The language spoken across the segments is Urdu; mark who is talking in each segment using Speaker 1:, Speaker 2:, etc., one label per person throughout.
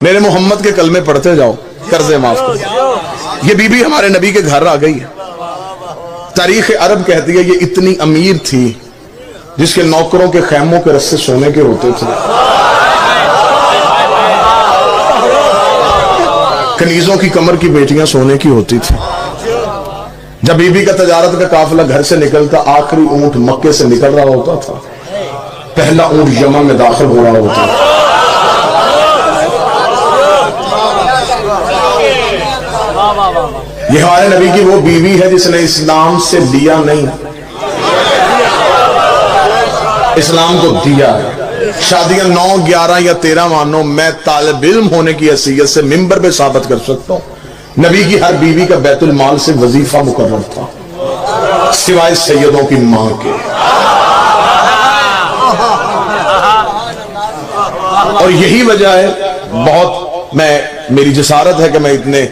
Speaker 1: میرے محمد کے کلمے پڑھتے جاؤ، قرضے معاف کرو۔ یہ بی بی ہمارے نبی کے گھر آ گئی ہے۔ تاریخ عرب کہتی ہے یہ اتنی امیر تھی جس کے نوکروں کے خیموں کے رسے سونے کے ہوتے تھے، کنیزوں کی کمر کی بیٹیاں سونے کی ہوتی تھی۔ جب بی بی کا تجارت کا قافلہ گھر سے نکلتا، آخری اونٹ مکے سے نکل رہا ہوتا تھا، پہلا اونٹ یمن میں داخل ہو رہا ہوتا تھا۔ یہ ہمارے نبی کی وہ بیوی ہے جس نے اسلام سے لیا نہیں، اسلام کو دیا ہے۔ شادیاں 9، 11 یا 13 مانو، میں طالب علم ہونے کی حیثیت سے منبر پہ ثابت کر سکتا ہوں، نبی کی ہر بیوی کا بیت المال سے وظیفہ مقرر تھا، سوائے سیدوں کی ماں کے۔ اور یہی وجہ ہے، بہت میری جسارت ہے کہ میں اتنے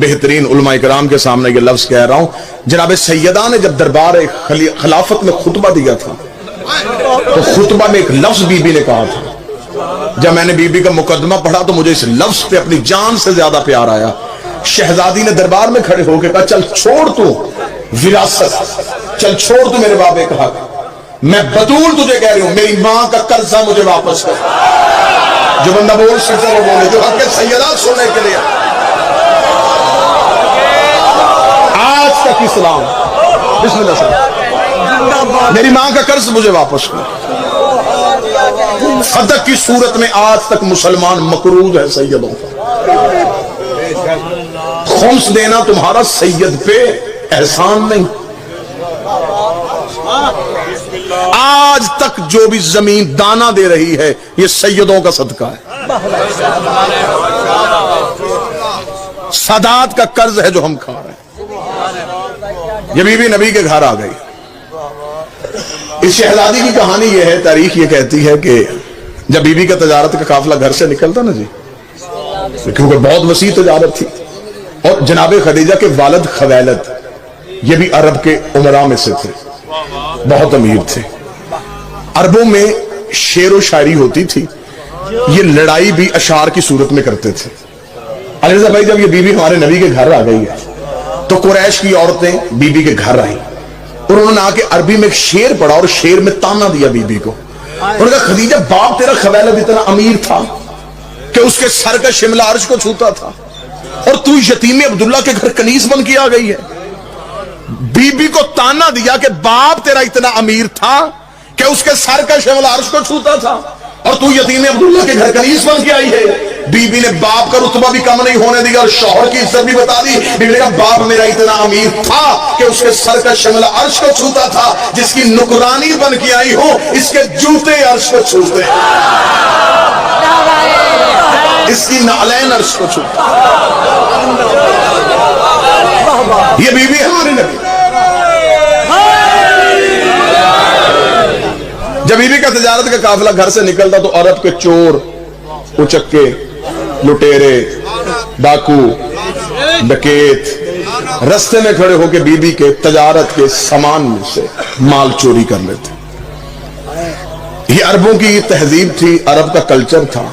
Speaker 1: بہترین علماء کرام کے سامنے یہ لفظ کہہ رہا ہوں، جناب سیدہ نے جب دربار خلافت میں خطبہ دیا تھا تو خطبہ میں ایک لفظ بی بی نے کہا تھا۔ جب میں نے بی بی کا مقدمہ پڑھا تو مجھے اس لفظ پہ اپنی جان سے زیادہ پیار آیا۔ شہزادی نے دربار میں کھڑے ہو کے کہا، چل چھوڑ تو وراثت، چل چھوڑ تو میرے بابے کا حق، میں بطول تجھے کہہ رہی ہوں میری ماں کا قرضہ مجھے واپس کر۔ جو بندہ بول سکتا ہے وہ بولے، جو حق سیدہ سننے کے لیے آج تک اسلام، بسم اللہ صاحب، میری ماں کا قرض مجھے واپس کر۔ صدق کی صورت میں آج تک مسلمان مقروض ہے سیدوں کا۔ خمس دینا تمہارا سید پہ احسان نہیں۔ آج تک جو بھی زمین دانہ دے رہی ہے یہ سیدوں کا صدقہ ہے، سادات کا قرض ہے جو ہم کھا رہے ہیں۔ یہ بی بی نبی کے گھر آ گئی۔ اس شہزادی کی کہانی یہ ہے، تاریخ یہ کہتی ہے کہ جب بی بی کا تجارت کا قافلہ گھر سے نکلتا نا جی، کیونکہ بہت وسیع تجارت تھی، اور جناب خدیجہ کے والد خویلد یہ بھی عرب کے امراء میں سے تھے، بہت امیر تھے۔ عربوں میں شعر و شاعری ہوتی تھی، یہ لڑائی بھی اشعار کی صورت میں کرتے تھے۔ علی رضا بھائی، جب یہ بی بی ہمارے نبی کے گھر آ گئی ہے تو قریش کی عورتیں بی بی کے گھر آئیں اور انہوں نے آ کے عربی میں ایک شعر پڑھا اور شعر میں تانا دیا بی بی کو۔ انہوں نے کہا، خدیجہ باپ تیرا خویلد اتنا امیر تھا کہ اس کے سر کا شملہ عرش کو چھوتا تھا، اور تو یتیم عبداللہ کے گھر کنیز بن کے آ گئی ہے۔ بی بی کو تانا دیا کہ باپ تیرا اتنا امیر تھا کہ اس کے سر کا شملہ عرش کو چھوتا تھا، اور تو یتیم عبداللہ کے گھر کنیز بن کے آئی ہے۔ بی بی نے باپ کا رتبہ بھی کم نہیں ہونے دیا اور شوہر کی عزت بھی بتا دی۔ بی بی نے کہا، باپ میرا اتنا امیر تھا کہ اس کے سر کا شملہ عرش کو چھوتا تھا، جس کی نکرانی بن کے آئی ہوں اس کے جوتے عرش کو چھوتے ہیں، اس کی نعلین عرش کو چھوتے ہیں۔ یہ بی بی ہمارے نبی۔ جب بی بی کا تجارت کا قافلہ گھر سے نکلتا تو عرب کے چور، اچکے، لٹیرے، ڈاکو، ڈکیت رستے میں کھڑے ہو کے بی بی کے تجارت کے سامان میں سے مال چوری کر لیتے۔ یہ عربوں کی تہذیب تھی، عرب کا کلچر تھا۔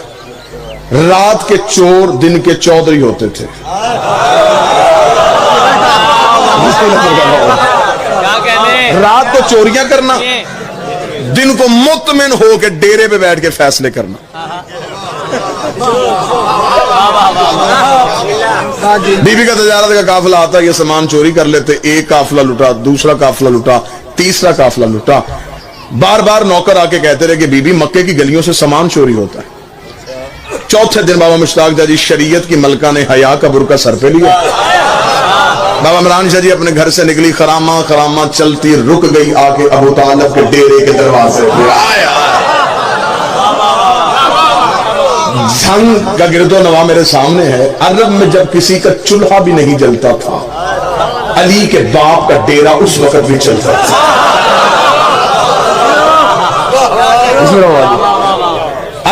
Speaker 1: رات کے چور دن کے چودھری ہوتے تھے۔ رات کو چوریاں کرنا، دن کو مطمئن ہو کے ڈیرے پہ بیٹھ کے فیصلے کرنا۔ بی بی کا تجارت کا قافلہ آتا، یہ سامان چوری کر لیتے، ایک قافلہ لٹا، دوسرا قافلہ لٹا، تیسرا قافلہ لٹا۔ بار بار نوکر آ کے کہتے رہے کہ بی بی مکے کی گلیوں سے سامان چوری ہوتا ہے۔ چوتھے دن بابا مشتاق جی شریعت کی ملکہ نے حیا کا برقع سر پہ لیا، بابا عمران شاہ جی اپنے گھر سے نکلی، خرامہ خرامہ چلتی رک گئی آ کے ابو طالب کے ڈیرے کے دروازے پہ۔ آیا جنگ کا گرد و نواح میرے سامنے ہے۔ عرب میں جب کسی کا چولہا بھی نہیں جلتا تھا، علی کے باپ کا ڈیرا اس وقت بھی چلتا تھا۔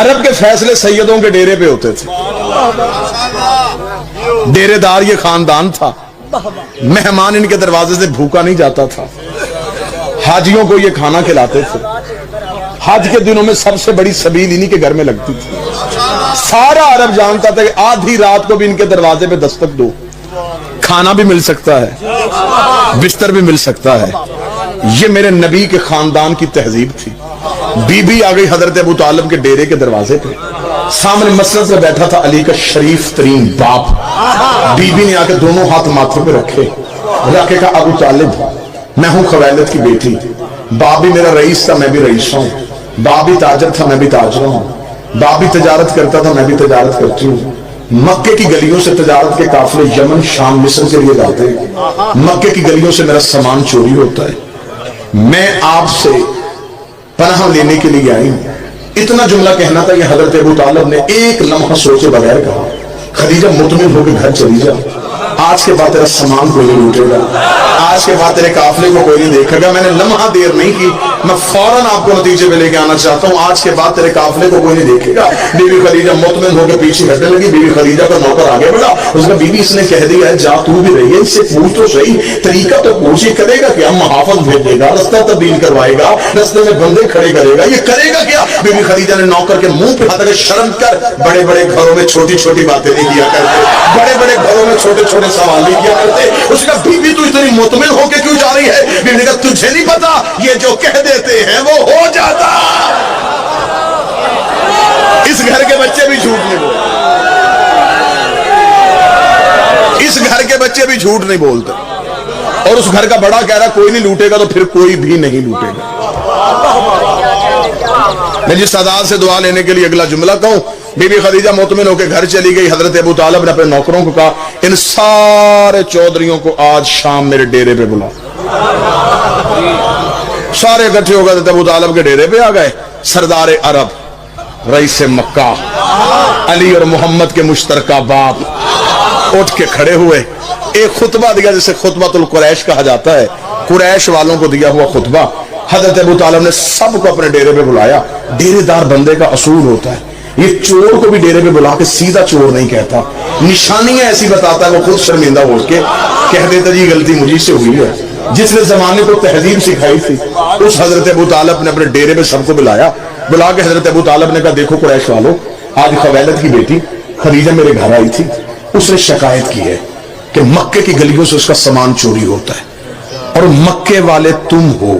Speaker 1: عرب کے فیصلے سیدوں کے ڈیرے پہ ہوتے تھے۔ ڈیرے دار یہ خاندان تھا، مہمان ان کے دروازے سے بھوکا نہیں جاتا تھا، حاجیوں کو یہ کھانا کھلاتے تھے۔ حج کے دنوں میں سب سے بڑی سبیل انہی کے گھر میں لگتی تھی. سارا عرب جانتا تھا کہ آدھی رات کو بھی ان کے دروازے پہ دستک دو, کھانا بھی مل سکتا ہے, بستر بھی مل سکتا ہے. یہ میرے نبی کے خاندان کی تہذیب تھی. بی بی آ گئی حضرت ابو طالب کے ڈیرے کے دروازے پہ, سامنے مسجد میں بیٹھا تھا علی کا شریف ترین باپ. بی بی نے آ کے دونوں ہاتھ ماتھے پہ رکھے, رکھ کے کہا ابو طالب میں ہوں خویلد کی بیٹی, باپ بھی میرا رئیس تھا میں بھی رئیس ہوں, باپ بھی تاجر تھا میں بھی تاجر ہوں, باپ بھی تجارت کرتا تھا میں بھی تجارت کرتی ہوں. مکے کی گلیوں سے تجارت کے قافلے یمن شام مصر کے لیے جاتے ہیں, مکے کی گلیوں سے میرا سامان چوری ہوتا ہے, میں آپ سے پناہ لینے کے لیے آئی ہوں. اتنا جملہ کہنا تھا یہ حضرت ابو طالب نے ایک لمحہ سوچے بغیر کہا, خدیجہ مطمئن ہو کے گھر چلی جا, آج کے بعد تیرا سامان کوئی نہیں لوٹے گا, آج کے بعد تیرے قافلے کو کوئی نہیں دیکھے گا. میں نے لمحہ دیر نہیں کی, میں فوراً آپ کو نتیجے پہ لے کے آنا چاہتا ہوں, آج کے بعد تیرے قافلے کو کوئی نہیں دیکھے گا. بی بی خدیجہ مطمئن ہو کے پیچھے ہٹنے لگی. بی بی خدیجہ کا نوکر آگے بڑھا, اس کا بی بی اس نے کہہ دیا ہے جا تو بھی رہی ہے, اس سے پوچھ تو صحیح, طریقہ تو پوچھ, یہ کرے گا کیا, محافظ بھیجے گا, رستہ تبدیل کروائے گا, رستے میں بندے کھڑے کرے گا, یہ کرے گا کیا. بی بی خدیجہ نے نوکر کے منہ پہ ہاتھ رکھ شرم کر, بڑے بڑے گھروں میں چھوٹی چھوٹی باتیں نہیں کیا کرتے, بڑے بڑے گھروں میں چھوٹے چھوٹے سوال نہیں کیا کرتے. اس کا بی بی تو اتنی مطمئن ہو کے کیوں جا رہی ہے. بی بی نے کہا تجھے نہیں پتا یہ جو کہہ دیتے ہیں وہ ہو جاتا. اس گھر کے بچے بھی جھوٹ نہیں بولتے, اس گھر کے بچے بھی جھوٹ نہیں بولتے. اور اس گھر کا بڑا کہہ رہا کوئی نہیں لوٹے گا تو پھر کوئی بھی نہیں لوٹے گا. میں جس تعداد سے دعا لینے کے لیے اگلا جملہ کہوں, بی بی خدیجہ مطمئن ہو کے گھر چلی گئی. حضرت ابو طالب نے اپنے نوکروں کو کہا ان سارے چودھریوں کو آج شام میرے ڈیرے پہ بلا. سارے اکٹھے ہو گئے, حضرت ابو طالب کے ڈیرے پہ آ گئے. سردار عرب رئیس مکہ علی اور محمد کے مشترکہ باپ اٹھ کے کھڑے ہوئے, ایک خطبہ دیا جسے خطبۃ القریش کہا جاتا ہے, قریش والوں کو دیا ہوا خطبہ. حضرت ابو طالب نے سب کو اپنے ڈیرے پہ بلایا. ڈیرے دار بندے کا اصول ہوتا ہے, یہ چور کو بھی ڈیرے پہ بلا کے سیدھا چور نہیں کہتا, نشانیاں ایسی بتاتا ہے, وہ خود شرمندہ ہو کے کہہ دیتا جی غلطی مجھے سے ہوئی ہے. جس نے زمانے کو تہذیب سکھائی تھی اس حضرت ابو طالب نے اپنے ڈیرے پہ سب کو بلایا. بلا کے حضرت ابو طالب نے کہا دیکھو قریش والو, آج خویلد کی بیٹی خدیجہ میرے گھر آئی تھی, اس نے شکایت کی ہے کہ مکے کی گلیوں سے اس کا سامان چوری ہوتا ہے, اور مکے والے تم ہو.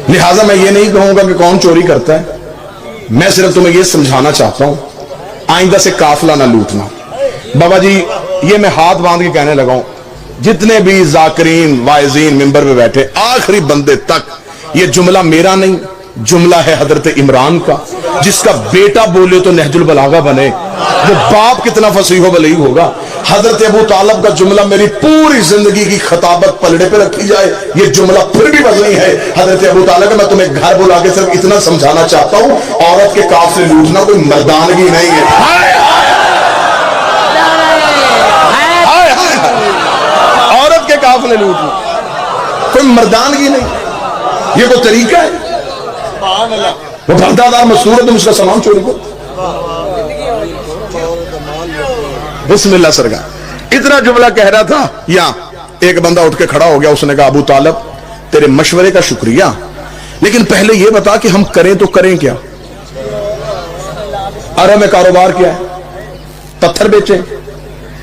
Speaker 1: لہٰذا میں یہ نہیں کہوں گا کہ کون چوری کرتا ہے, میں صرف تمہیں یہ سمجھانا چاہتا ہوں آئندہ سے قافلہ نہ لوٹنا. بابا جی یہ میں ہاتھ باندھ کے کہنے لگا ہوں, جتنے بھی ذاکرین واعظین ممبر پہ بیٹھے آخری بندے تک, یہ جملہ میرا نہیں, جملہ ہے حضرت عمران کا, جس کا بیٹا بولے تو نہج البلاغہ بنے, وہ باپ کتنا فصیح و بلیغ ہوگا. حضرت ابو طالب کا جملہ میری پوری زندگی کی خطابت پلڑے پہ رکھی جائے, یہ جملہ پھر بھی وزنی ہے. حضرت ابو طالب میں تمہیں گھر بلا کے صرف اتنا سمجھانا چاہتا ہوں, عورت کے قافلے لوٹنا کوئی مردانگی نہیں ہے. عورت کے قافلے لوٹنا کوئی مردانگی نہیں, یہ کوئی طریقہ ہے. وہ بردادار مستور ہے, تم اس کا سامان چوری کرو. بسم اللہ سرکار. اتنا جملہ کہہ رہا تھا, یا ایک بندہ اٹھ کے کھڑا ہو گیا, اس نے کہا ابو طالب تیرے مشورے کا شکریہ, لیکن پہلے یہ بتا کہ ہم کریں تو کریں کیا. عرب میں کاروبار کیا ہے, پتھر بیچیں,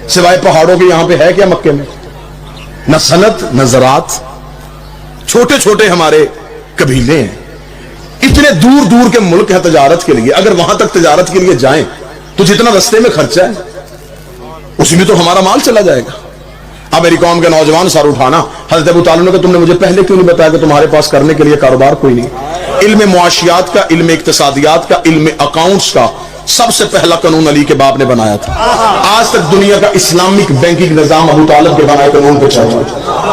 Speaker 1: سوائے پہاڑوں کے یہاں پہ ہے کیا مکے میں؟ نہ صنعت نہ زراعت, چھوٹے چھوٹے ہمارے قبیلے ہیں. اتنے دور دور کے ملک ہے تجارت کے لیے, اگر وہاں تک تجارت کے لیے جائیں تو جتنا رستے میں خرچہ ہے اسی میں تو ہمارا مال چلا جائے گا. اب میری قوم کے نوجوان سر اٹھانا, حضرت ابو طالب نے کہا تم نے مجھے پہلے کیوں نہیں بتایا کہ تمہارے پاس کرنے کے لیے کاروبار کوئی نہیں. علم معاشیات کا, علم اقتصادیات کا, علم اکاؤنٹس کا سب سے پہلا قانون علی کے باپ نے بنایا تھا. آج تک دنیا کا اسلامک بینکنگ نظام ابو طالب کے بنائے قانون پہ چل رہا ہے.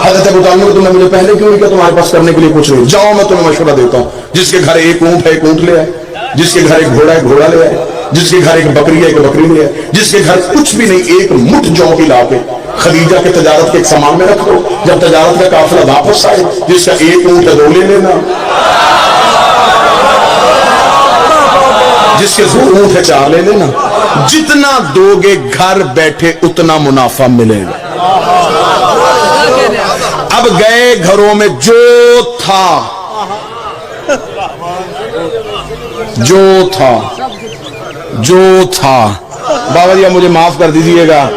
Speaker 1: حضرت ابو طالب نے تم نے مجھے پہلے کیوں نہیں کہا تمہارے پاس کرنے کے لیے کچھ نہیں. جاؤ میں تمہیں مشورہ دیتا ہوں, جس کے گھر ایک اونٹ ہے ایک اونٹ لے آئے, جس کے گھر ایک گھوڑا ہے گھوڑا لے آئے, جس کے گھر ایک بکری ہے ایک بکری لے آئے, جس کے گھر کچھ بھی نہیں ایک مٹھ جو کی لا کے خدیجہ کے تجارت کے ایک سامان میں رکھ دو. جب تجارت کا قافلہ واپس آئے, جس کا ایک اونٹ ہے دو لے لینا, جس کے دو اونٹ ہے چار لے لینا. جتنا دو گے گھر بیٹھے اتنا منافع ملے گا. اب گئے گھروں میں جو تھا بابا جی اب مجھے معاف کر دیجئے گا،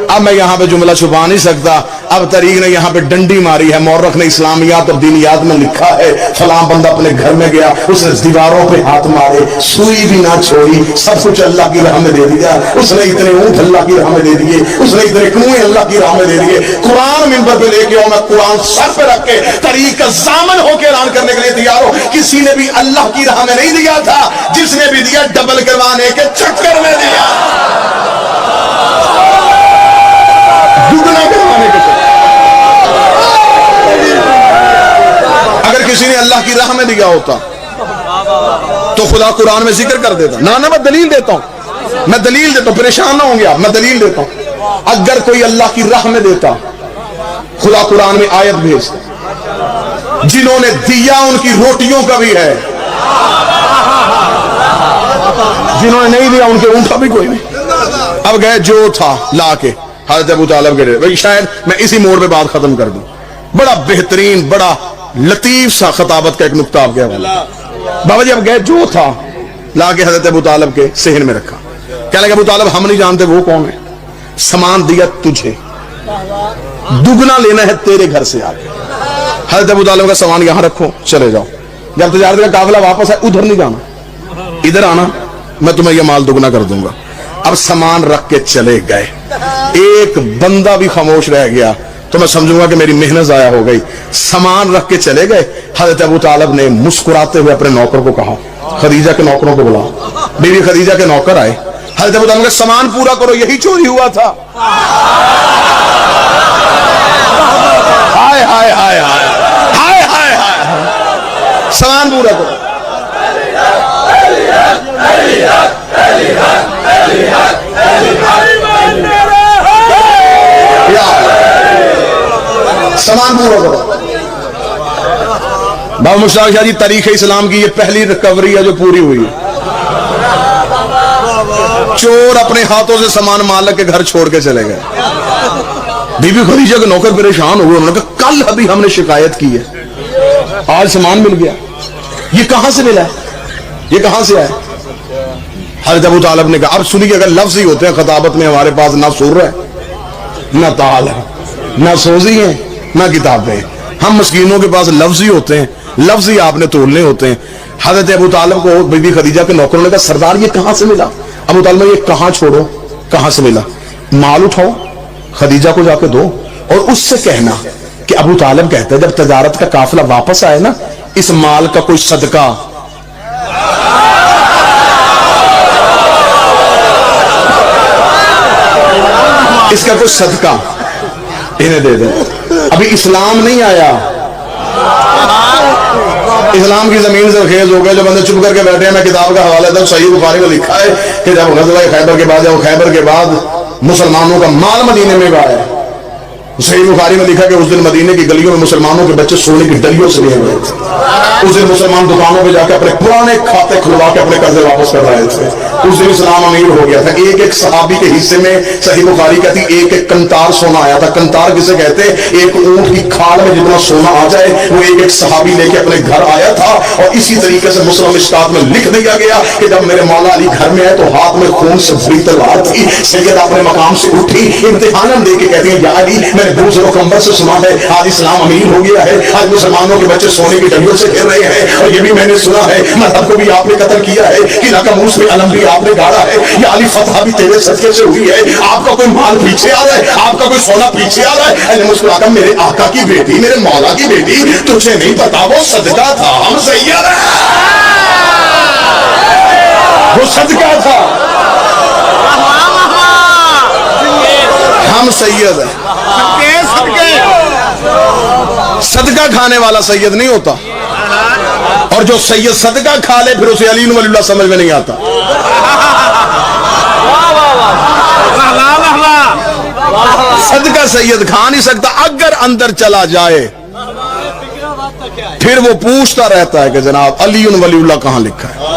Speaker 1: اب میں یہاں پہ جملہ چھپا نہیں سکتا. اب طریق نے یہاں پہ ڈنڈی ماری ہے. مورخ نے اسلامیات اور دینیات میں لکھا ہے فلاں بندہ اپنے گھر میں گیا، اس نے دیواروں پہ ہاتھ مارے، سوئی بھی نہ چھوڑی، سب کچھ اللہ کی راہ میں دے دیا. اس نے اتنے اونٹ اللہ کی راہ میں دے دیے، اس نے اتنے کنویں اللہ کی راہ میں دے دیے. قرآن منبر پہ لے کے آؤ، میں قرآن سر پہ رکھ کے طریق کا ضامن ہو کے اعلان کرنے کے لیے تیار ہو. کسی نے بھی اللہ کی راہ میں نہیں دیا تھا، جس نے بھی دیا ڈبل کروانے کے چکر میں دیا، دگنا کروانے کے چکر. اگر کسی نے اللہ کی راہ میں دیا ہوتا تو خدا قرآن میں ذکر کر دیتا. نہ میں دلیل دیتا ہوں، پریشان نہ ہوں گے آپ، میں دلیل دیتا ہوں. اگر کوئی اللہ کی راہ میں دیتا، خدا قرآن میں آیت بھیجتا، جنہوں نے دیا ان کی روٹیوں کا بھی ہے، جنہوں نے نہیں دیا ان کے اونٹ کا بھی کوئی نہیں. اب گئے جو تھا لا کے حضرت ابو طالب کے. شاید میں اسی موڑ پہ بات ختم کر دوں. بڑا بہترین، بڑا لطیف سا خطابت کا ایک نقطہ آپ کے حوالے. بابا جی اب گئے جو تھا لا کے حضرت ابو طالب کے صحن میں رکھا. کہنے لگے ابو طالب ہم نہیں جانتے وہ کون ہے، سامان دیا تجھے، دگنا لینا ہے تیرے گھر سے. آگے حضرت ابو طالب کا سامان یہاں رکھو، چلے جاؤ. جب تجارت کا قافلہ واپس ہے ادھر نہیں جانا، ادھر آنا، میں تمہیں یہ مال دگنا کر دوں گا. اب سامان رکھ کے چلے گئے. ایک بندہ بھی خاموش رہ گیا تو میں سمجھوں گا کہ میری محنت ضائع ہو گئی. سامان رکھ کے چلے گئے. حضرت ابو طالب نے مسکراتے ہوئے اپنے نوکر کو کہا، خدیجہ کے نوکروں کو بلا. بیوی خدیجہ کے نوکر آئے. حضرت ابو طالب نے سامان پورا کرو، یہی چوری ہوا تھا. ہائے ہائے ہائے ہائے ہائے ہائے، سامان پورا کرو. سامان پورا کرو. بابا مشتاق شاہ جی تاریخ اسلام کی یہ پہلی ریکوری ہے جو پوری ہوئی ہے. چور اپنے ہاتھوں سے سامان مالک کے گھر چھوڑ کے چلے گئے. بی بی خدیجہ کے نوکر پریشان ہوئے. انہوں نے کہا کل ابھی ہم نے شکایت کی ہے، آج سامان مل گیا، یہ کہاں سے ملا ہے، یہ کہاں سے آیا؟ حضرت ابو طالب نے کہا اب سنیے، اگر لفظ ہی ہوتے ہیں خطابت میں، ہمارے پاس نہ سر ہے، نہ تال ہے، نہ سوزی ہے، نہ کتابیں. ہم مسکینوں کے پاس لفظ ہی ہوتے ہیں، لفظ ہی آپ نے تولنے ہوتے ہیں. حضرت ابو طالب کو بی بی خدیجہ کے نوکروں نے کہا سردار یہ کہاں سے ملا؟ ابو طالب یہ کہاں چھوڑو، کہاں سے ملا؟ مال اٹھاؤ، خدیجہ کو جا کے دو، اور اس سے کہنا کہ ابو طالب کہتا ہے جب تجارت کا قافلہ واپس آئے نا، اس مال کا کوئی صدقہ اس کا کوئی صدقہ انہیں دے دیں. ابھی اسلام نہیں آیا، اسلام کی زمین سے خیز ہو گئے. جو بندے چپ کر کے بیٹھے ہیں، میں کتاب کا حوالہ تھا، صحیح بخاری میں لکھا ہے کہ جب غزوہ خیبر کے بعد، جب خیبر کے بعد مسلمانوں کا مال مدینے میں آیا، صحیح بخاری میں لکھا کہ اس دن مدینے کی گلیوں میں مسلمانوں کے بچے سونے کی ڈلیوں سے لیے ہوئے تھے. اس دن مسلمان دکانوں پہ جا کے اپنے پرانے کھاتے کھلوا کے اپنے قرضے واپس کر رہے تھے. اس دن اسلام امیر ہو گیا تھا. ایک ایک صحابی کے حصے میں صحیح بخاری کہتی ایک ایک کنتار سونا آیا تھا. کنتار کسے کہتے ہیں؟ ایک اونٹ کی کھال میں جتنا سونا آ جائے وہ ایک ایک صحابی لے کے اپنے گھر آیا تھا. اور اسی طریقے سے مسلم اشتاق میں لکھ دیا گیا کہ جب میرے مولا علی گھر میں آئے تو ہاتھ میں خون سے بھری تلوار تھی. سیدہ اپنے مقام سے اٹھی، امتحان دے کے کہتی ہیں یا علی میں نے دوسرے و کمبر سے سنا ہے آج اسلام امیر ہو گیا ہے، آج مسلمانوں کے بچے سونے کی ڈلیوں سے کھیل رہے ہیں، اور یہ بھی میں نے سنا ہے مذہب کو بھی آپ نے قتل کیا ہے، قلعہ قموس میں علم بھی آپ نے گاڑا ہے، یا علی فتح بھی تیرے صدقے سے ہوئی ہے. آپ کا کوئی مال پیچھے آ رہا ہے، آپ کا کوئی سونا پیچھے آ رہا ہے. مسکرا کر میرے آقا کی بیٹی، میرے مولا کی بیٹی، تجھے نہیں پتا وہ صدقہ تھا، ہم سید ہیں، وہ صدقہ تھا، ہم سید ہیں. صدقہ کھانے والا سید نہیں ہوتا، اور جو سید صدقہ کھا لے پھر اسے علی ولی اللہ سمجھ میں نہیں آتا. صدقہ سید کھا نہیں سکتا. اگر اندر چلا جائے پھر وہ پوچھتا رہتا ہے کہ جناب علی ولی اللہ کہاں لکھا ہے.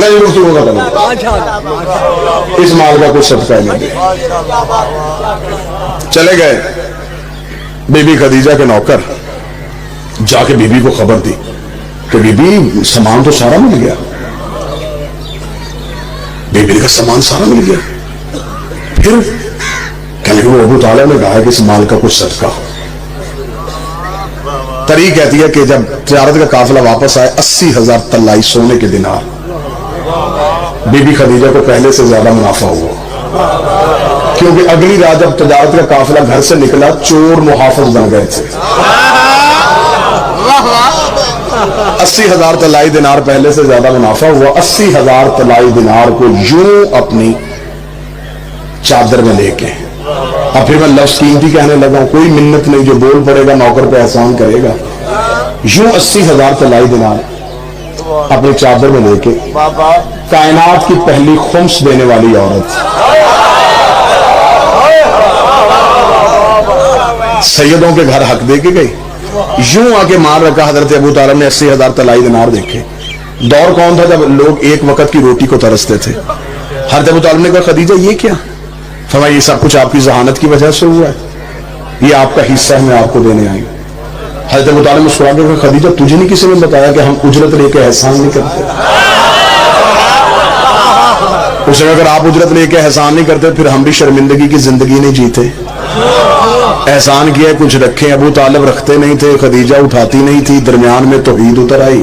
Speaker 1: میں یہ گفتگو کا کروں، اس مال کا کوئی صدقہ نہیں دے۔ چلے گئے بی بی خدیجہ کے نوکر، جا کے بی بی کو خبر دی کہ بی بی سامان تو سارا مل گیا، بی بی کا سامان سارا مل گیا۔ پھر کہنے کہ وہ ابو طالب نے کہا کہ اس مال کا کچھ صدقہ ہو۔ تاریخ کہتی ہے کہ جب تجارت کا قافلہ واپس آئے 80,000 طلائی سونے کے دینار بی بی خدیجہ کو پہلے سے زیادہ منافع ہوا، کیونکہ اگلی رات جب تجارت کا قافلہ گھر سے نکلا چور محافظ بن گئے تھے۔ 80,000 طلائی دینار پہلے سے زیادہ منافع ہوا۔ 80,000 طلائی دینار کو یوں اپنی چادر میں لے کے، اب پھر میں لفظ قیمتی کہنے لگا ہوں، کوئی منت نہیں، جو بول پڑے گا نوکر پہ احسان کرے گا۔ یوں 80,000 طلائی دینار اپنی چادر میں لے کے کائنات کی پہلی خمس دینے والی عورت سیدوں کے گھر حق دے کے گئی، یوں آ کے مار رکھا۔ حضرت ابو طالب نے 80,000 طلائی دینار دیکھے۔ دور کون تھا جب لوگ ایک وقت کی روٹی کو ترستے تھے۔ حضرت ابو طالب نے کہا خدیجہ یہ کیا؟ فرمایا یہ سب کچھ آپ کی ذہانت کی وجہ سے ہوا ہے، یہ آپ کا حصہ ہے، میں آپ کو دینے آئی ہوں۔ حضرت ابو طالب مسکرا کے کہا خدیجہ تجھے نہیں کسی نے بتایا کہ ہم اجرت لے کے احسان نہیں کرتے؟ اس نے اگر آپ اجرت لے کے احسان نہیں کرتے پھر ہم بھی شرمندگی کی زندگی نہیں جیتے۔ احسان کیا کچھ رکھیں، ابو طالب رکھتے نہیں تھے، خدیجہ اٹھاتی نہیں تھی، درمیان میں توحید اتر آئی۔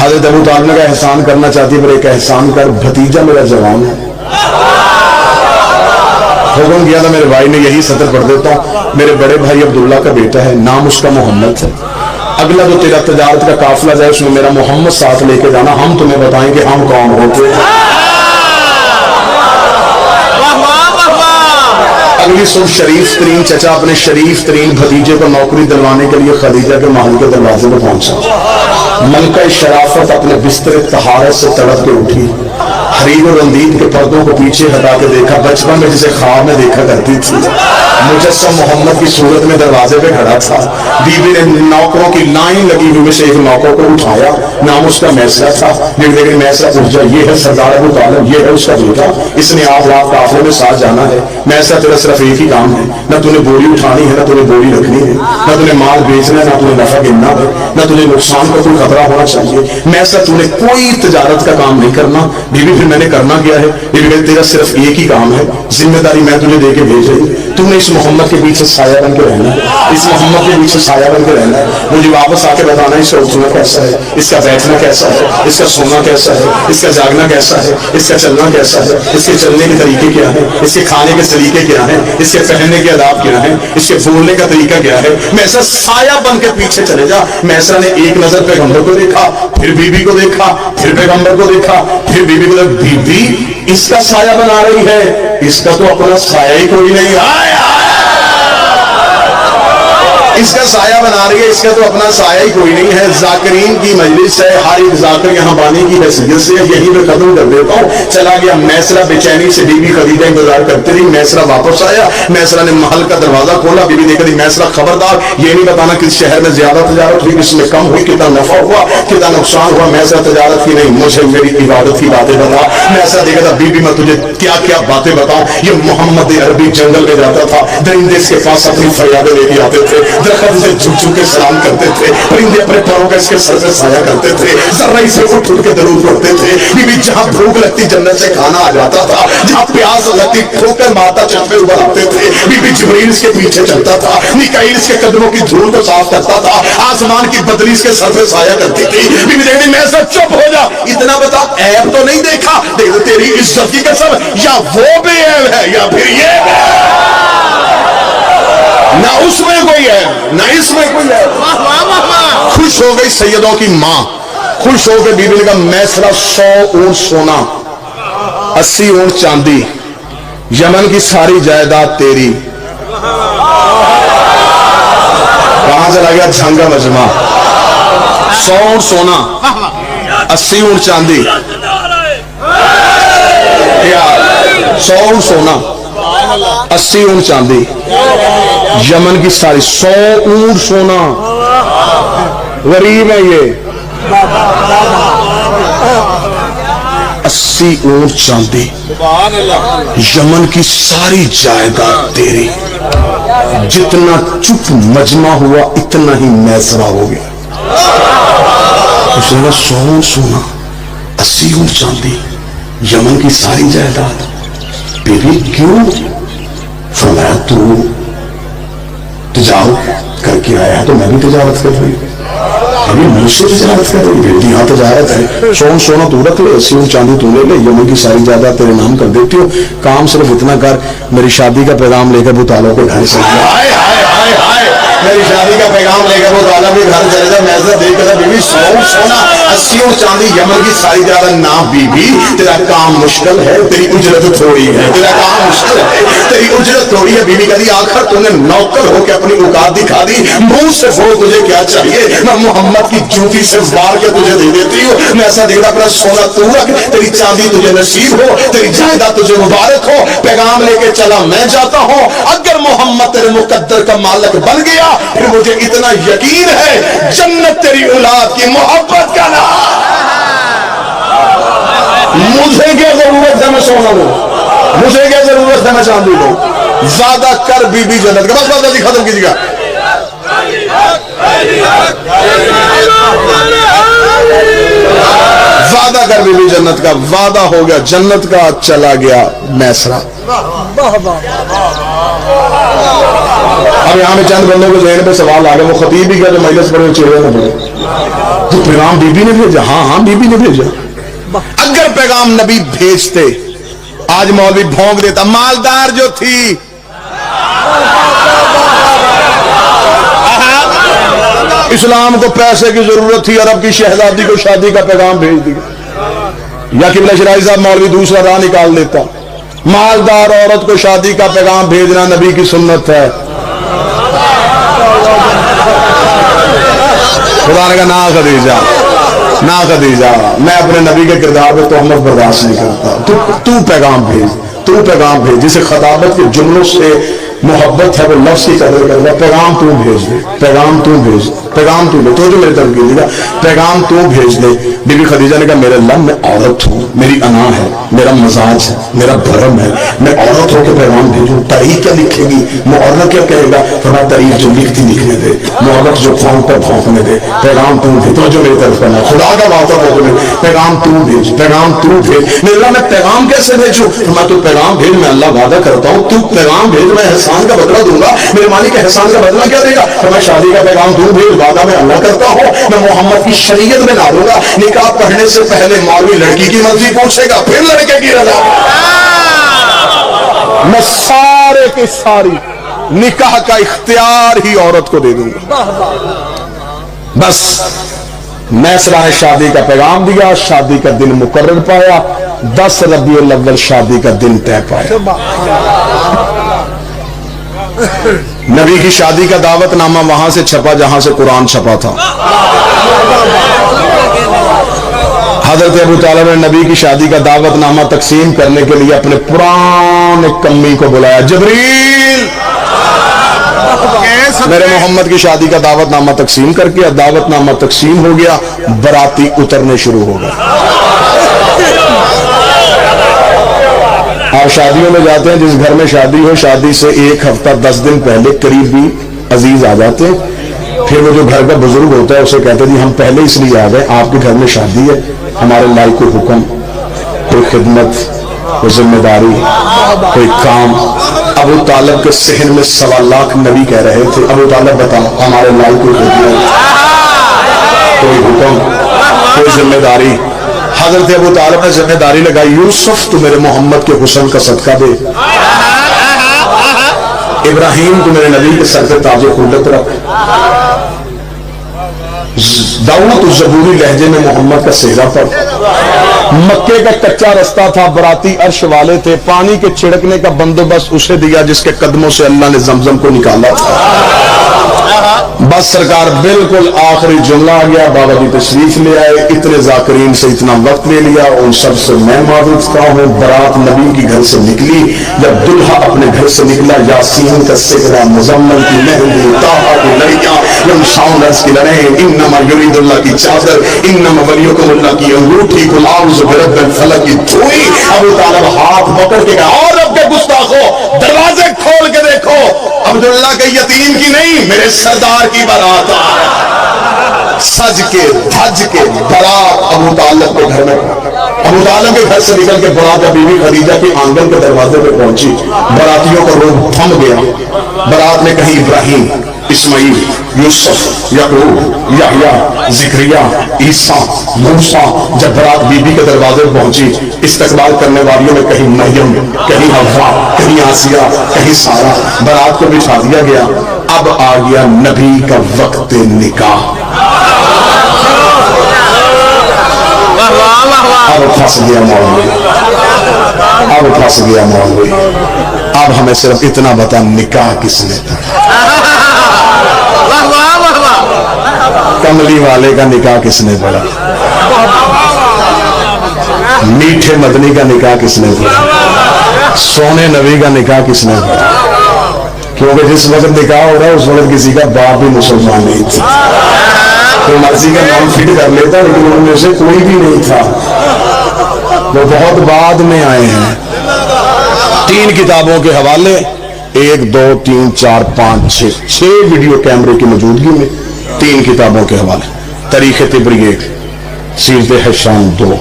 Speaker 1: حضرت ابو طالب نے کہا احسان کرنا چاہتی پر ایک احسان کر، بھتیجا میرا جوان ہے۔ حکم کیا تھا میرے بھائی نے، یہی سطر پڑھ دیتا ہوں، میرے بڑے بھائی عبداللہ کا بیٹا ہے، نام اس کا محمد ہے، اگلا جو تیرا تجارت کا قافلہ جائے اس میں میرا محمد ساتھ لے کے جانا، ہم تمہیں بتائیں کہ ہم کون ہوتے ہیں۔ اگلی صبح شریف ترین چچا اپنے شریف ترین بھتیجے کو نوکری دلوانے کے لیے خدیجہ کے محل کے دروازے پر پہنچا۔ ملکہ شرافت اپنے بستر طہارت سے تڑپ کے اٹھی، حریر و رندید کے پردوں کو پیچھے ہٹا کے دیکھا، بچپن میں جسے خواب میں دیکھا کرتی تھی، مجسم محمد کی صورت میں دروازے پہ کھڑا تھا۔ بیوی نے نوکروں کی لائن لگی ہوئی میں سے ایک نوکر کو اٹھایا، نام اس کا میسرہ تھا۔ لیکن میسرہ پوچھ جا، یہ ہے سردار ابو طالب، یہ ہے اس کا بیٹا، اس نے آپ رات قافلے میں ساتھ جانا ہے۔ میسرہ تیرا صرف ایک ہی کام ہے، نہ تُو نے بوری اٹھانی ہے، نہ تُو نے بوری رکھنی ہے، نہ تُو نے مال بیچنا ہے، نہ تُو نے نفع گننا ہے، نہ تُو نے نقصان کا کوئی خطرہ ہونا چاہیے۔ میسرہ تُو نے کوئی تجارت کا کام نہیں کرنا۔ بیوی پھر میں نے کرنا کیا ہے؟ بیوی کہتی تیرا صرف ایک ہی کام ہے، ذمہ داری میں تجھے دے کے بھیج رہی، تم نے اس محمد کے پیچھے سایہ بن کے رہنا ہے، اس محمد کے پیچھے سایہ بن کے رہنا ہے۔ مجھے واپس آ کے بتانا اس کا اٹھنا کیسا ہے، اس کا بیٹھنا کیسا ہے، اس کا سونا کیسا ہے، اس کا جاگنا کیسا ہے، اس کا چلنا کیسا ہے، اس کے چلنے کے طریقے کیا ہیں، اس کے کھانے کے طریقے کیا ہیں، اس کے پہننے کے آداب کیا ہیں، اس کے بولنے کا طریقہ کیا ہے۔ میسرہ سایہ بن کے پیچھے چلے جا۔ میسرہ نے ایک نظر پیغمبر کو دیکھا، پھر بیوی کو دیکھا، پھر پیغمبر کو دیکھا، پھر بیوی کو دیکھا، بیوی اس کا سایہ بنا رہی ہے، اس کا تو اپنا سایہ ہی کوئی نہیں، اس کا سایہ بنا رہی ہے، اس کا تو اپنا سایہ ہی کوئی نہیں ہے۔ ذاکرین کی مجلس ہے، ہر ایک ذاکر یہاں بانی کی حیثیت سے یہی میں ختم کر دیتا ہوں۔ چلا گیا میسرہ بے-چینی سے، بی بی خدیجہ انتظار کرتے رہی۔ میسرہ واپس آیا، میسرہ نے محل کا دروازہ کھولا، بی بی دیکھ رہی، میسرہ خبردار یہ نہیں بتانا کس شہر میں زیادہ تجارت ہوئی، کس میں کم ہوئی، کتنا نفع ہوا، کتنا نقصان ہوا۔ میسرہ تجارت کی نہیں، مجھے میری عبادت کی باتیں بتا۔ میسرہ دیکھا تھا، بی بی میں تجھے کیا کیا باتیں بتاؤں۔ یہ محمد عربی جنگل میں جاتا تھا، درندے اس کے پاس اپنی فریادیں لے کے آتے تھے، درخت سے جھک جھک کے سلام کرتے تھے، پرندے اپنے پروں کا اس کے سر پہ سایہ کرتے تھے، ذرہ سے اٹھ اٹھ کے درود پڑھتے تھے۔ بی بی جہاں بھوک لگتی جنت سے کھانا آ جاتا تھا، جہاں پیاس لگتی ٹھوکر مارتا چھت پہ اوپر آتے تھے۔ بی بی جبریل اس کے پیچھے چلتا تھا، میکائیل اس کے قدموں کی دھول کو صاف کرتا تھا، آسمان کی بدری اس کے سر پہ سایہ کرتی تھی۔ بی بی دیکھتی میں سب چپ ہو جا، اتنا بتا عیب تو نہیں دیکھا؟ دیکھ تیری عزت کی قسم، یا وہ بے عیب ہے یا پھر یہ نہ اس میں کوئی ہے نہ اس میں کوئی ہے۔ خوش ہو گئی سیدوں کی ماں، خوش ہو کے بیوی نے کہا میسرہ 100 اونٹ سونا، 80 اونٹ چاندی، یمن کی ساری جائیداد تیری۔ کہاں چلا گیا؟ جھنگا مجمع۔ 100 اونٹ سونا، 80 اونٹ چاندی، 100 اونٹ سونا، 80 اونٹ چاندی، یمن کی ساری 100 اونٹ سونا۔ غریب ہے یہ، 80 اونٹ چاندی، یمن کی ساری جائیداد تیری، جتنا چپ مجمع ہوا اتنا ہی میسرا ہو گیا۔ اس نے کہا 100 سونا 80 اونٹ چاندی یمن کی ساری جائیداد، بی بی کیوں؟ فرمایا تو تجارت کر کے آیا ہے تو میں بھی تجارت کر رہی ہوں، ابھی مجھ سے تجارت کر رہی بیٹی، یہاں تجارت ہے، سونا تو رکھ لے، 80 اونٹ چاندی تو لے لے، یمن کی ساری جائیداد تیرے نام کر دیتی ہوں، کام صرف اتنا کر، میری شادی کا پیغام لے کر ابو طالب کو گھر سے میری شادی کا پیغام لے کر وہ طالب کے گھر چلے جا، میسر دیکھ کر بی بی 100 سونا 80 اونٹ چاندی یمن کی ساری جائیداد، نہ بی بی تیرا کام مشکل ہے، تیری اجرت تھوڑی ہے، تیرا کام مشکل ہے، تیری اجرت تھوڑی ہے۔ بی بی کہتی آخر تو نے نوکر ہو کے اپنی اوقات دکھا دی، منہ سے بول تجھے کیا چاہیے، میں محمد کی جوتی سے وار کے تجھے دے دیتی ہوں، میں ایسا دیکھ رہا اپنا سونا تو رکھ، تیری چاندی تجھے نصیب ہو، تیری جائیداد تجھے مبارک ہو، پیغام لے کے چلا میں جاتا ہوں، اگر محمد تیرے مقدر کا مالک بن گیا پھر مجھے اتنا یقین ہے جنت تیری اولاد کی محبت کا نام، مجھے کیا ضرورت ہے میں سونا دوں، مجھے کیا ضرورت ہے میں چاندی دوں، زیادہ کر بی بی جنت کا، بس بات جلدی ختم کیجیے گا، وعدہ کر بی بی جنت کا، وعدہ ہو گیا جنت کا، چلا گیا میسرا۔ اب یہاں میں چند بندوں کو ذہن پہ سوال آ گیا، وہ خطیب بھی کیا جو مجلس پر چہرے نہ پڑے، تو پیغام بی بی نے بھیجا؟ ہاں بی بی نے بھیجا۔ اگر پیغام نبی بھیجتے آج مولوی بھونک دیتا، مالدار جو تھی اسلام کو پیسے کی ضرورت تھی، عرب کی شہزادی کو شادی کا پیغام بھیج دیا، یا قبلہ شرائع صاحب مولوی دوسرا راہ نکال دیتا، مالدار عورت کو شادی کا پیغام بھیجنا نبی کی سنت ہے۔ خدا نے کہا نہ خدیجہ، نہ خدیجہ، میں اپنے نبی کے کردار پہ تہمت برداشت نہیں کرتا، تو پیغام بھیج، تو پیغام بھیج، جسے خطابت کے جملوں سے محبت ہے وہ لفظ کی قدر کرنا، پیغام تو بھیج دے، پیغام تو بھیج، پیغام تو بھیج، تو جو میری طرف کی گا پیغام تو بھیج دے۔ بی بی خدیجہ نے کہا میرے اللہ میں عورت ہوں، میری انا ہے، میرا مزاج ہے، میرا بھرم ہے، میں عورت ہو کے پیغام بھیجوں، تاریخ کیا لکھے گی، معرخ کیا کہے گا، فرمایا تاریخ جو لکھتی لکھنے دے، معرخ جو قوم پر بھونکنے دے، پیغام تو بھیج، تو جو میری طرف کرنا، خدا کا وعدہ ہو تمہیں، پیغام تو بھیج، پیغام تو بھیج۔ میرے اللہ میں پیغام کیسے بھیجوں؟ میں تو پیغام بھیج، میں اللہ وعدہ کرتا ہوں تو پیغام بھیج، میں احسان کا بدلہ دوں گا۔ میرے مالک احسان کا بدلہ کیا دے گا؟ میں شادی کا پیغام تو بھیج، وعدہ میں اللہ کرتا ہوں، میں محمد کی شریعت میں ڈالوں گا، نکاح پڑھنے سے پہلے مولوی لڑکی کی مرضی پوچھے گا، پھر لڑکے کی رضا، میں سارے کی ساری نکاح کا اختیار ہی عورت کو دے دوں گا۔ بس میسرہ نے شادی کا پیغام دیا، شادی کا دن مقرر پایا، 10 ربیع الاول شادی کا دن طے پایا۔ نبی کی شادی کا دعوت نامہ وہاں سے چھپا جہاں سے قرآن چھپا تھا۔ حضرت ابو طالب نے نبی کی شادی کا دعوت نامہ تقسیم کرنے کے لیے اپنے پرانے کمی کو بلایا، جبریل میرے محمد کی شادی کا دعوت نامہ تقسیم کر کے، دعوت نامہ تقسیم ہو گیا، براتی اترنے شروع ہو گئے۔ آپ شادیوں میں جاتے ہیں، جس گھر میں شادی ہو، شادی سے 1 ہفتہ 10 دن پہلے قریبی عزیز آ جاتے ہیں، پھر وہ جو گھر کا بزرگ ہوتا ہے اسے کہتے ہیں جی ہم پہلے اس لیے آ گئے، آپ کے گھر میں شادی ہے، ہمارے لائق کوئی حکم، کوئی خدمت، کوئی ذمہ داری، کوئی کام۔ ابو طالب کے صحن میں 1.25 لاکھ نبی کہہ رہے تھے، ابو طالب بتاؤ ہمارے لائق کوئی خدمت، کوئی حکم، کوئی ذمہ داری۔ حضرت ابو طالب نے ذمہ داری لگائی، یوسف تو میرے محمد کے حسن کا صدقہ دے، ابراہیم تو میرے نبی کے سر پہ تاج خلت رکھ، داؤد زبوری لہجے میں محمد کا سہرا پڑھ۔ مکے کا کچا رستہ تھا، براتی عرش والے تھے، پانی کے چھڑکنے کا بندوبست اسے دیا جس کے قدموں سے اللہ نے زمزم کو نکالا تھا۔ بس سرکار بالکل آخری جملہ آ گیا، بابا جی تشریف لے آئے، اتنے ذاکرین سے اتنا وقت لے لیا، ان سب سے میں معذرت خواہ ہوں۔ برات نبی کی گھر سے نکلی، جب دلہا اپنے گھر سے نکلا، یاسین کا سکرہ، مزمل کی مہندی، طٰہٰ کی لڑیاں، یمشون رس کی لڑیں، انما یرید اللہ کی چادر، انما ولیکم اللہ کی انگوٹھی، قل اعوذ برب الفلق کی دھوئی۔ ابو طالب ہاتھ پکڑ کے کہا، اور رب کے گستاخو دروازے کھول کے دیکھو، عبداللہ کے یتیم کی نہیں، میرے سردار کی بارات آ۔ سج کے دھج کے برات ابو طالب کے گھر میں، ابو طالب کے گھر سے نکل کے برات جب بی بی خدیجہ کے آنگن کے دروازے پہ پہنچی، براتیوں کا روح تھم گیا۔ برات میں کہیں ابراہیم، اسماعیل، یوسف، یعقوب، یحییٰ، زکریا، عیسیٰ، موسیٰ۔ جب برات بی بی کے دروازے پہنچی، استقبال کرنے والیوں میں کہیں مریم، کہیں حوا، کہیں آسیہ، کہیں سارہ۔ برات کو بٹھا دیا گیا، اب آ گیا نبی کا وقت نکاح۔ اب پھنس گیا مولوی، اب پھنس گیا مولوی۔ اب ہمیں صرف اتنا بتا، نکاح کس نے پڑھا؟ کملی والے کا نکاح کس نے پڑھا؟ میٹھے مدنی کا نکاح کس نے پڑھا؟ سونے نبی کا نکاح کس نے پڑھا؟ کیونکہ جس وقت نکاح ہو رہا ہے اس وقت کسی کا باپ بھی مسلمان نہیں تھا، تو مرضی کا نام فٹ کر لیتا، لیکن ان میں سے کوئی بھی نہیں تھا، وہ بہت بعد میں آئے ہیں۔ 3 کتابوں کے حوالے، 1 2 3 4 5 6 ویڈیو کیمرے کی موجودگی میں 3 کتابوں کے حوالے: تاریخ طبری 1، سیرت حشام 2،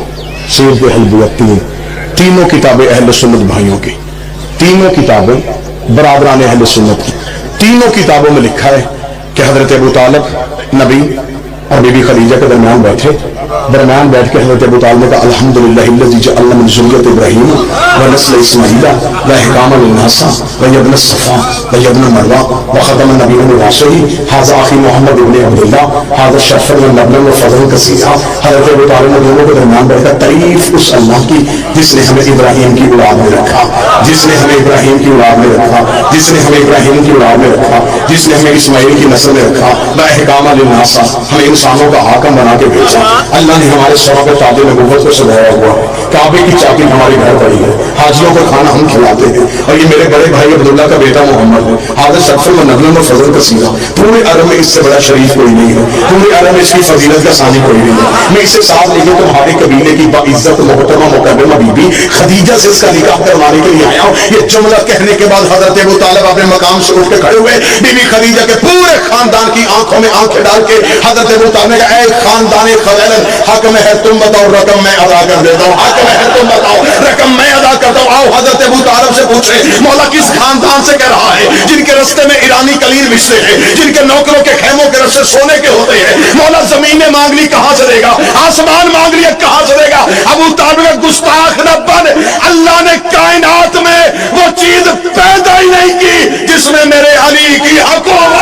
Speaker 1: سیرت حلبیہ 3۔ تینوں کتابیں اہل سنت بھائیوں کی، تینوں کتابیں برادران اہل سنت کی۔ تینوں کتابوں میں لکھا ہے کہ حضرت ابو طالب نبی اور بی بی خدیجہ کے درمیان بیٹھے، درمیان بیٹھ کے حضرت ابو طالب نے کہا، الحمدللہ الذی جعل من ذریۃ ابراہیم ونسل اسماعیل وحکام للناس وابن الصفا وابن مروہ وختم النبیین واسعی ھذا اخی محمد ابن عبداللہ ھذا شرف ونبل وفضل کثیرا۔ حضرت ابو طالب نے دونوں کے درمیان بیٹھ کر تعریف اس اللہ کی جس نے ہمیں ابراہیم کی اولاد میں رکھا، جس نے ہمیں ابراہیم کی اولاد میں رکھا، جس نے ہمیں ابراہیم کی اولاد میں رکھا، جس نے ہمیں اسماعیل کی نسل میں رکھا، وحکام للناس، ہمیں انسانوں کا حاکم بنا کے بھیجا۔ اللہ نے ہمارے سروں پہ تاج نبوت کو سجایا ہوا ہے، کعبے کی چابی ہمارے گھر پڑی ہے، حاجیوں کو کھانا ہم کھلاتے ہیں، اور یہ میرے بڑے بھائی عبداللہ کا بیٹا محمد ہے، حاضر شرف و نبل و فضل کثیرا۔ پورے عرب میں اس سے بڑا شریف کوئی نہیں ہے، پورے عرب میں اس کی فضیلت کا ثانی کوئی نہیں ہے۔ میں اسے ساتھ لے کے تمہارے قبیلے کی باعزت محترمہ مکرمہ بی بی خدیجہ سے اس کا نکاح کروانے کے لیے آیا ہوں۔ یہ جملہ کہنے کے بعد حضرت ابو طالب اپنے مقام سے اٹھ کے کھڑے ہوئے، بی بی خدیجہ کے پورے خاندان کی آنکھوں میں آنکھیں ڈال کے حضرت ابو طالب نے کہا، اے خاندان خلیل، حق میں ہے تم بتاؤ، رقم میں ادا کر دیتا ہوں، حق میں ہے تم بتاؤ، رقم میں ادا کرتا ہوں۔ آؤ حضرت ابو طالب سے پوچھے، مولا کس خاندان سے کہہ رہا ہے جن کے رستے میں ایرانی کلیل بچتے ہیں، جن کے نوکروں کے خیموں کے رستے سونے کے ہوتے ہیں؟ مولا زمینیں مانگ لی کہاں سے دے گا، آسمان مانگ لیا کہاں سے دے گا؟ ابو طالب گستاخ نہ بن، اللہ نے کائنات میں وہ چیز پیدا ہی نہیں کی جس میں میرے علی کی حکومت